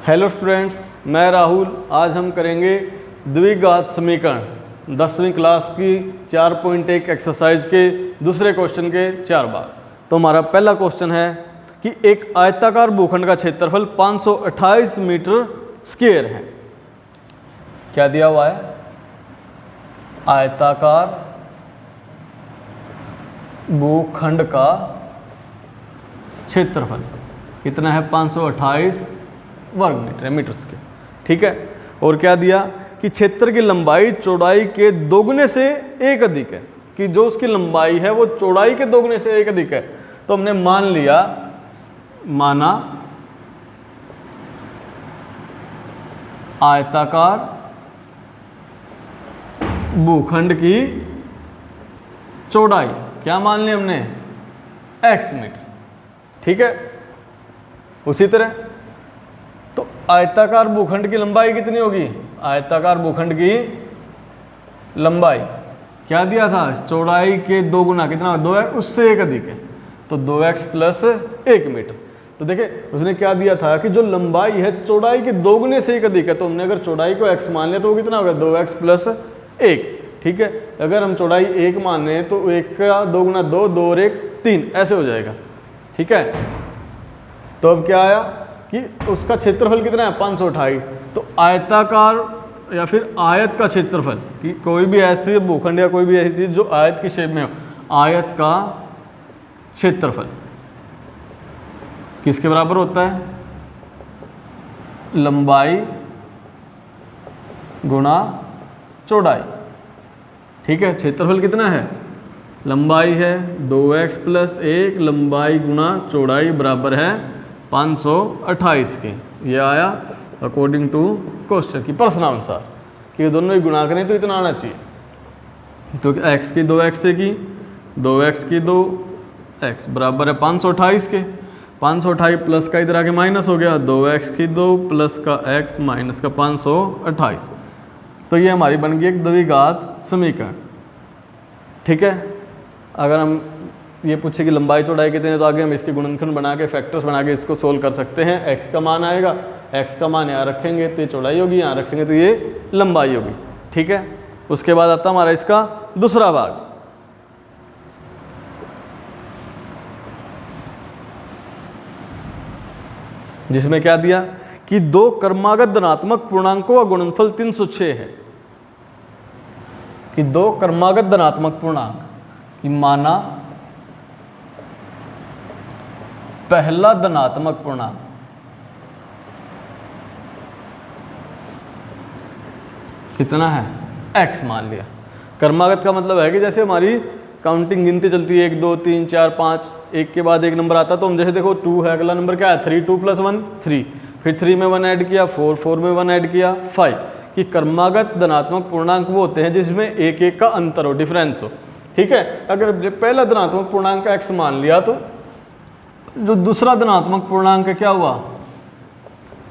Hello students, मैं राहुल। आज हम करेंगे द्विघात समीकरण 10वीं क्लास की 4.1 एक्सरसाइज के दूसरे क्वेश्चन के 4 भाग। तो हमारा पहला क्वेश्चन है कि एक आयताकार भूखंड का क्षेत्रफल 528 मीटर स्क्वायर है। क्या दिया हुआ है? आयताकार भूखंड का क्षेत्रफल कितना है? 528 वर्ग मीटर, मीटर्स के। ठीक है। और क्या दिया कि क्षेत्र की लंबाई चौड़ाई के दोगुने से एक अधिक है, कि जो उसकी लंबाई है वो चौड़ाई के दोगुने से एक अधिक है। तो हमने माना आयताकार भूखंड की चौड़ाई क्या मान ली हमने? x metre. ठीक है। उसी तरह तो आयताकार भूखंड की लंबाई कितनी होगी? आयताकार भूखंड की लंबाई क्या दिया था? चौड़ाई के दो गुना, कितना? 2x, उससे एक अधिक है, तो 2x प्लस 1 मीटर। तो देखिए उसने क्या दिया था कि जो लंबाई है चौड़ाई के दोगुने से एक अधिक है, तो हमने अगर चौड़ाई को x मान लिया तो वो कितना होगा? 2x plus 1। ठीक है। अगर हम चौड़ाई 1 मान रहे हैं तो 1 का 2 गुना 2, 2 और 1 3, ऐसे हो जाएगा। ठीक है। तो अब क्या आया कि उसका क्षेत्रफल कितना है? 528। तो आयताकार या फिर आयत का क्षेत्रफल, कि कोई भी ऐसे भूखंड या कोई भी ऐसी चीज जो आयत की शेप में हो, आयत का क्षेत्रफल किसके बराबर होता है? लंबाई गुणा चौड़ाई। ठीक है। क्षेत्रफल कितना है? लंबाई है 2x प्लस 1, लंबाई गुणा चौड़ाई बराबर है 528 के। ये आया अकॉर्डिंग टू क्वेश्चन की प्रश्नानुसार, कि दोनों ही गुणा करें तो इतना आना चाहिए। तो x की 2x से की 2x की 2x बराबर है 528 के। 528 प्लस का इधर आके माइनस हो गया, 2x की 2 प्लस का x माइनस का 528। तो ये हमारी बन गई एक द्विघात समीकरण। ठीक है। अगर हम ये पूछे कि लंबाई चौड़ाई कितनी है, तो आगे हम इसके गुणनखंड बना के, फैक्टर्स बना के इसको सोल्व कर सकते हैं। x का मान आएगा, x का मान यहाँ रखेंगे तो ये चौड़ाई होगी, यहाँ रखेंगे तो ये लंबाई होगी। ठीक है। उसके बाद आता हमारा इसका दूसरा भाग, जिसमें क्या दिया कि दो क्रमागत धनात्मक पूर्णांकों का गुणनफल 306 है। कि दो क्रमागत धनात्मक पूर्णांक, कि माना पहला धनात्मक पूर्णांक कितना है? x मान लिया। क्रमागत का मतलब है कि जैसे हमारी काउंटिंग गिनती चलती है 1 2 3 4 5, एक के बाद एक नंबर आता, तो हम जैसे देखो 2 है, अगला नंबर क्या है? 3, 2 प्लस 1 3, फिर 3 में 1 ऐड किया 4, 4 में 1 ऐड किया 5। कि क्रमागत धनात्मक पूर्णांक वो होते हैं जिसमें एक एक का अंतर हो, डिफरेंस हो। ठीक है। अगर पहला धनात्मक पूर्णांक x मान लिया तो जो दूसरा धनात्मक पूर्णांक क्या हुआ?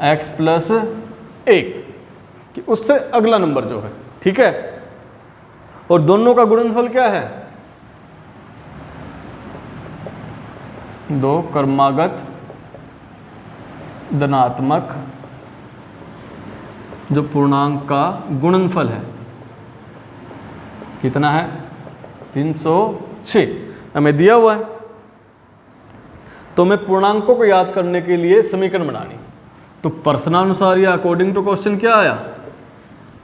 x प्लस 1, कि उससे अगला नंबर जो है। ठीक है। और दोनों का गुणनफल क्या है? दो क्रमागत धनात्मक जो पूर्णांक का गुणनफल है कितना है? 306 हमें दिया हुआ है। तो हमें पूर्णांकों को याद करने के लिए समीकरण बनानी। तो प्रश्नानुसार या अकॉर्डिंग टू क्वेश्चन क्या आया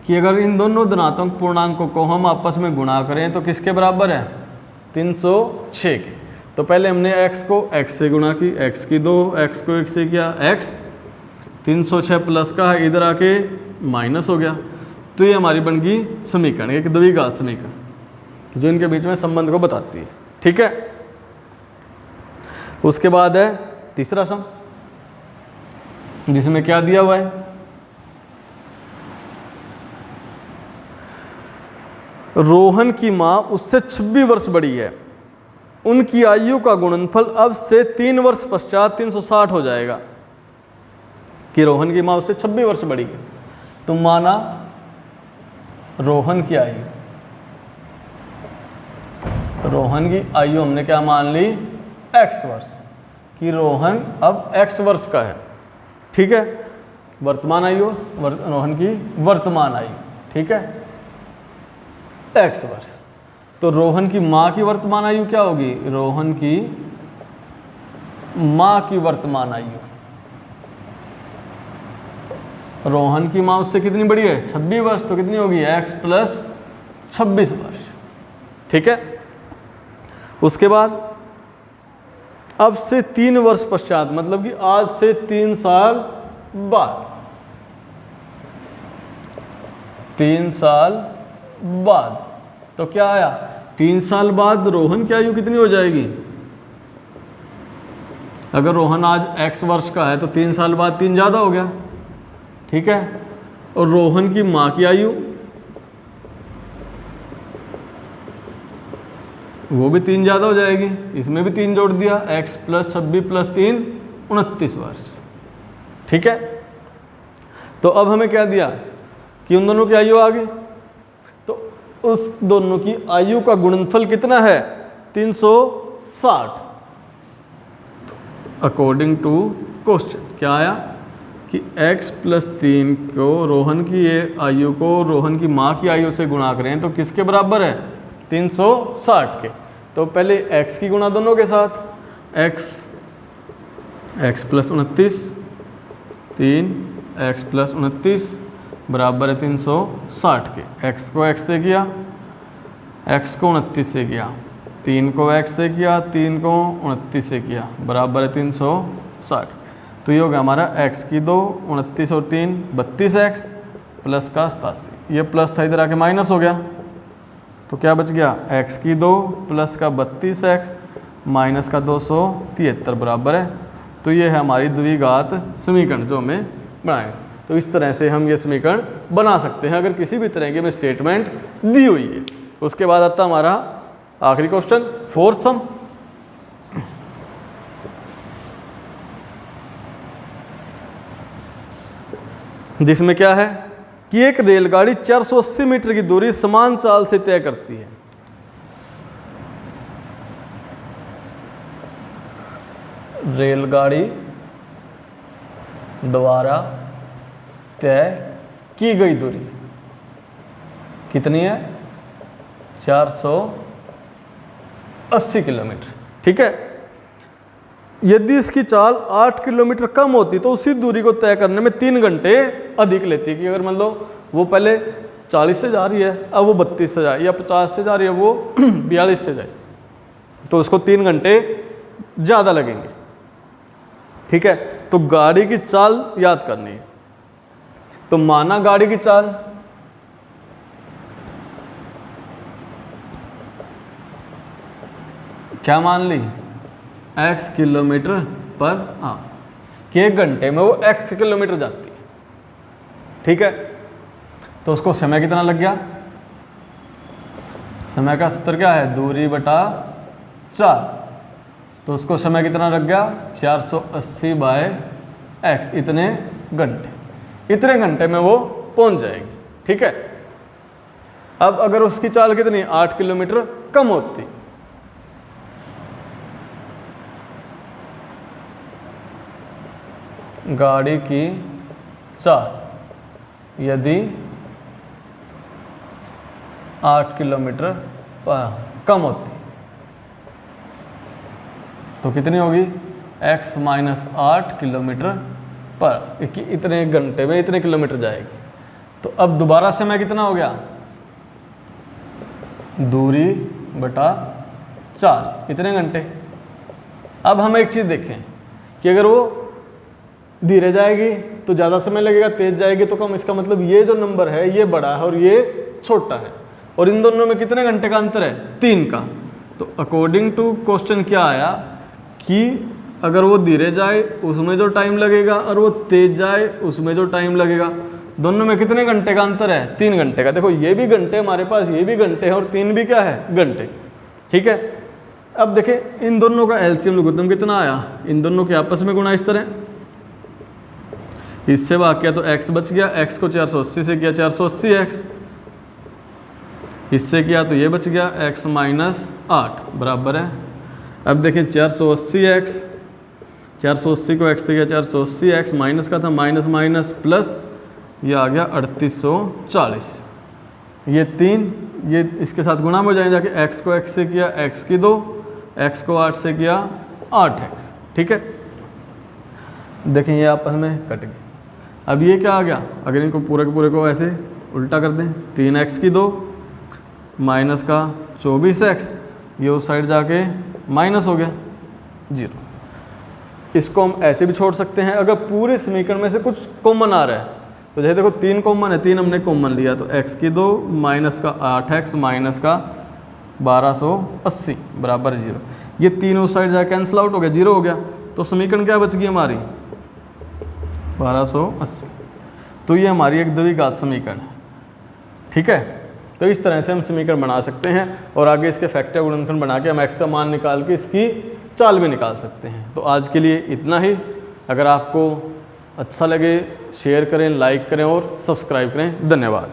कि अगर इन दोनों धनात्मक पूर्णांकों को हम आपस में गुणा करें तो किसके बराबर है? 306 के। तो पहले हमने x को x से गुणा की, x की 2, x को 1 से किया, x 306 प्लस का इधर आके माइनस हो गया। तो ये हमारी बन गई समीकरण, एक द्विघात समीकरण जो इनके बीच में संबंध को बताती है। ठीक है। उसके बाद है तीसरा सम, जिसमें क्या दिया हुआ है? रोहन की मां उससे 26 वर्ष बड़ी है, उनकी आयु का गुणनफल अब से 3 वर्ष पश्चात 360 हो जाएगा। कि रोहन की मां उससे 26 वर्ष बड़ी है। तो माना रोहन की आयु, रोहन की आयु हमने क्या मान ली? x वर्ष, कि रोहन अब x वर्ष का है। ठीक है। वर्तमान आयु, रोहन की वर्तमान आयु, ठीक है, x वर्ष। तो रोहन की माँ की वर्तमान आयु क्या होगी? रोहन की माँ की वर्तमान आयु, रोहन की माँ उससे कितनी बड़ी है? 26 वर्ष, तो कितनी होगी? x प्लस 26 वर्ष, ठीक है। उसके बाद अब से 3 वर्ष पश्चात, मतलब कि आज से 3 साल बाद, 3 साल बाद, तो क्या आया? 3 साल बाद रोहन की आयु कितनी हो जाएगी? अगर रोहन आज x वर्ष का है तो 3 साल बाद 3 ज़्यादा हो गया, ठीक है। और रोहन की माँ की आयु वो भी 3 ज़्यादा हो जाएगी, इसमें भी 3 जोड़ दिया, x प्लस 26 प्लस 3 29 वर्ष, ठीक है। तो अब हमें क्या दिया कि उन दोनों की आयु आ गई, तो उस दोनों की आयु का गुणनफल कितना है? 360। अकॉर्डिंग टू क्वेश्चन क्या आया कि x प्लस 3 को रोहन की ये आयु को रोहन की माँ की आयु से गुणा करें तो किसके बराबर है? 360 के। तो पहले x की गुणा दोनों के साथ, x प्लस 29, 3x प्लस 29 बराबर है 360 के। x को x से किया, x को 29 से किया, 3 को x से किया, 3 को 29 से किया, बराबर है 360। तो ये हो गया हमारा x की 2, 29 और 3 32x प्लस का 87। ये प्लस था, इधर आके माइनस हो गया, तो क्या बच गया? x की 2 प्लस का 32x माइनस का 273 बराबर है। तो ये है हमारी द्विघात समीकरण जो हमें बनाएंगे। तो इस तरह से हम ये समीकरण बना सकते हैं अगर किसी भी तरह की हमें स्टेटमेंट दी हुई है। उसके बाद आता हमारा आखिरी क्वेश्चन, फोर्थ सम। जिसमें क्या है कि एक रेलगाड़ी 480 मीटर की दूरी समान चाल से तय करती है। रेलगाड़ी द्वारा तय की गई दूरी कितनी है? 480 किलोमीटर, ठीक है। यदि इसकी चाल 8 किलोमीटर कम होती तो उसी दूरी को तय करने में 3 घंटे अधिक लेती। कि अगर मान लो वो पहले 40 से जा रही है, अब वो 32 से जाए, या 50 से जा रही है, वो 42 से जाए, तो उसको 3 घंटे ज़्यादा लगेंगे, ठीक है। तो गाड़ी की चाल याद करनी है। तो माना गाड़ी की चाल क्या मान ली? x किलोमीटर पर आवर, कि 1 घंटे में वो x किलोमीटर जाती है, ठीक है। तो उसको समय कितना लग गया? समय का सूत्र क्या है? दूरी बटा 4। तो उसको समय कितना लग गया? 480 बाय x, इतने घंटे। इतने घंटे में वो पहुंच जाएगी, ठीक है। अब अगर उसकी चाल कितनी? 8 किलोमीटर कम होती, गाड़ी की चाल यदि 8 किलोमीटर पर कम होती तो कितनी होगी? x माइनस 8 किलोमीटर पर, इतने घंटे में इतने किलोमीटर जाएगी। तो अब दोबारा समय कितना हो गया? दूरी बटा 4, इतने घंटे। अब हम एक चीज़ देखें कि अगर वो धीरे जाएगी तो ज़्यादा समय लगेगा, तेज जाएगी तो कम। इसका मतलब ये जो नंबर है ये बड़ा है और ये छोटा है, और इन दोनों में कितने घंटे का अंतर है? 3 का। तो अकॉर्डिंग टू क्वेश्चन क्या आया कि अगर वो धीरे जाए उसमें जो टाइम लगेगा और वो तेज जाए उसमें जो टाइम लगेगा, दोनों में कितने घंटे का अंतर है? 3 घंटे का। देखो ये भी घंटे हमारे पास, ये भी घंटे हैं, और 3 भी क्या है? घंटे, ठीक है। अब देखें इन दोनों का एलसीएम लघुत्तम कितना आया? इन दोनों के आपस में गुणा इस तरह, इससे भाग किया तो x बच गया, x को 480 से किया 480x, इससे किया तो ये बच गया x माइनस 8 बराबर है। अब देखें 480x 480 को x से गया 480, x माइनस का था माइनस माइनस प्लस, ये आ गया 3840। ये 3 ये इसके साथ गुणा में हो जाएंगे जाके, x को x से किया x की 2, x को 8 से किया 8x। ठीक है, देखें ये आपस में कट गए। अब ये क्या आ गया, अगर इनको पूरे के पूरे को ऐसे उल्टा कर दें, 3x की 2 माइनस का 24x, ये उस साइड जाके माइनस हो गया 0। इसको हम ऐसे भी छोड़ सकते हैं, अगर पूरे समीकरण में से कुछ कॉमन आ रहा है तो जैसे देखो 3 कॉमन है, 3 हमने कॉमन लिया तो x की 2 माइनस का 8x माइनस का 1280 बराबर 0। ये 3 उस साइड जाके कैंसिल आउट हो गया, 0 हो गया, तो समीकरण क्या बच गई हमारी 1280। तो ये हमारी एक द्विघात समीकरण है। ठीक है, तो इस तरह से हम समीकरण बना सकते हैं और आगे इसके फैक्टर गुणनखंड बना के हम x का मान निकाल के इसकी चाल भी निकाल सकते हैं। तो आज के लिए इतना ही। अगर आपको अच्छा लगे शेयर करें, लाइक करें और सब्सक्राइब करें। धन्यवाद।